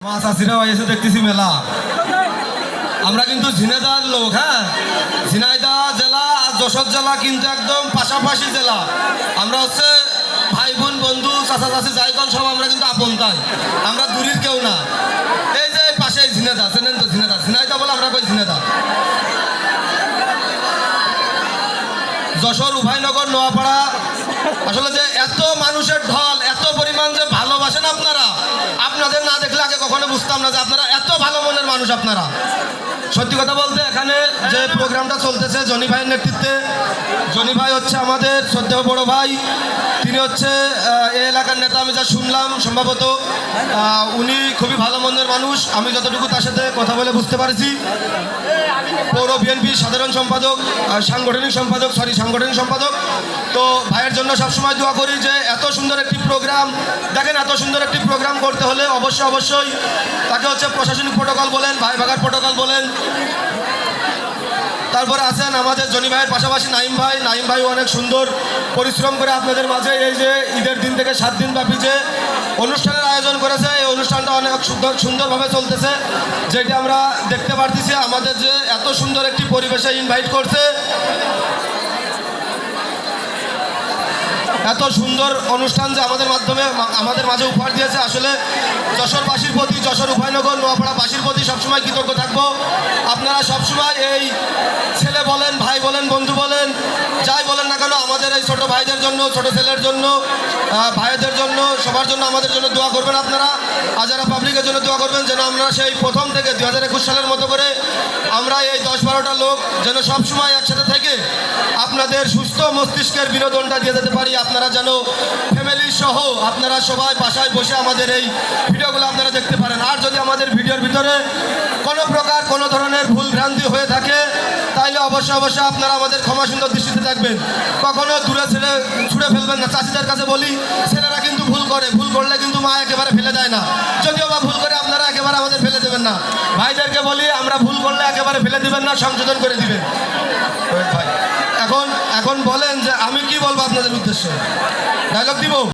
মা চাষিরাও এসে দেখতেছি মেলা। আমরা কিন্তু ঝিনাইদহের লোক, হ্যাঁ, ঝিনাইদহ জেলা আর যশোর জেলা কিন্তু একদম পাশাপাশি জেলা। আমরা হচ্ছে ভাই বোন বন্ধু চাচা চাষি যাইগণ সব আমরা কিন্তু আপন, তাই আমরা দূরের কেউ না। এই যে পাশে ঝিনাইদহ, চেনেন তো ঝিনাইদহ, ঝিনাইদহ বলে আমরা কই ঝিনাইদহ। যশোর উভয়নগর নোয়াপাড়া, আসলে যে এত মানুষের ঢল, এত পরিমাণ যে ভালোবাসেন আপনারা, আপনাদের না দেখলে আগে কখনো বুঝতাম না যে আপনারা এত ভালো মনের মানুষ আপনারা। সত্যি কথা বলতে এখানে যে প্রোগ্রামটা চলতেছে জনি ভাইয়ের নেতৃত্বে, জনি ভাই হচ্ছে আমাদের শ্রদ্ধেয় বড় ভাই, তিনি হচ্ছে এই এলাকার নেতা। আমি যা শুনলাম সম্ভবত উনি খুবই ভালো মনের মানুষ, আমি যতটুকু তার সাথে কথা বলে বুঝতে পারছি। পৌর বিএনপির সাধারণ সম্পাদক, সাংগঠনিক সম্পাদক। তো ভাইয়ের জন্য সবসময় দোয়া করি যে এত সুন্দর একটি প্রোগ্রাম, দেখেন এত সুন্দর একটি প্রোগ্রাম করতে হলে অবশ্যই তাকে হচ্ছে প্রশাসনিক প্রোটোকল বলেন, ভাই ভাগার প্রোটোকল বলেন। তারপরে আছেন আমাদের জনি ভাইয়ের পাশাপাশি নাইম ভাই অনেক সুন্দর পরিশ্রম করে আপনাদের মাঝে এই যে ঈদের দিন থেকে 7 দিন ব্যাপী যে অনুষ্ঠানের আয়োজন করেছে, এই অনুষ্ঠানটা অনেক সুন্দরভাবে চলতেছে, যেটি আমরা দেখতে পারতেছি। আমাদের যে এত সুন্দর একটি পরিবেশে ইনভাইট করছে, এত সুন্দর অনুষ্ঠান যে আমাদের মাঝে উপহার দিয়েছে, আসলে যশোরবাসীর প্রতি, যশোর উভয়নগর নোয়াপাড়াবাসীর প্রতি সবসময় কৃতজ্ঞ থাকবো। আপনারা সবসময় এই ছেলে বলেন, ভাই বলেন, বন্ধু বলেন, যাই বলেন না কেন, আমাদের এই ছোট ভাইদের জন্য, ছোট ছেলের জন্য, ভাইদের জন্য, সবার জন্য আমাদের জন্য দোয়া করবেন আপনারা। আজারা পাবলিকের জন্য দোয়া করবেন যেন আমরা সেই প্রথম থেকে 2021 সালের মতো করে আমরা এই 10-12টা লোক যেন সবসময় একসাথে থেকে আপনাদের সুস্থ মস্তিষ্কের বিনোদনটা দিয়ে যেতে পারি। আপনারা যেন ফ্যামিলি সহ আপনারা সবাই বাসায় বসে আমাদের এই ভিডিওগুলো আপনারা দেখতে পারেন। আর যদি আমাদের ভিডিওর ভিতরে কোনো ধরনের ভুল ভ্রান্তি হয়ে থাকে তাইলে অবশ্যই আপনারা আমাদের ক্ষমা সুন্দর দৃষ্টিতে থাকবেন। কখনো দূরে ছুঁড়ে ফেলবেন না। চাষিদের কাছে বলি, ছেলেরা কিন্তু ভুল করলে কিন্তু মা একেবারে ফেলে দেয় না। যদিও বা ভুল করে আপনারা একেবারে আমাদের ফেলে দেবেন না। ভাইদেরকে বলি, আমরা ভুল করলে একেবারে ফেলে দিবেন না, সংশোধন করে দিবেন। ভাই এখন বলেন যে আমি কি বলবো আপনাদের উদ্দেশ্যে, ডায়লগ দিব?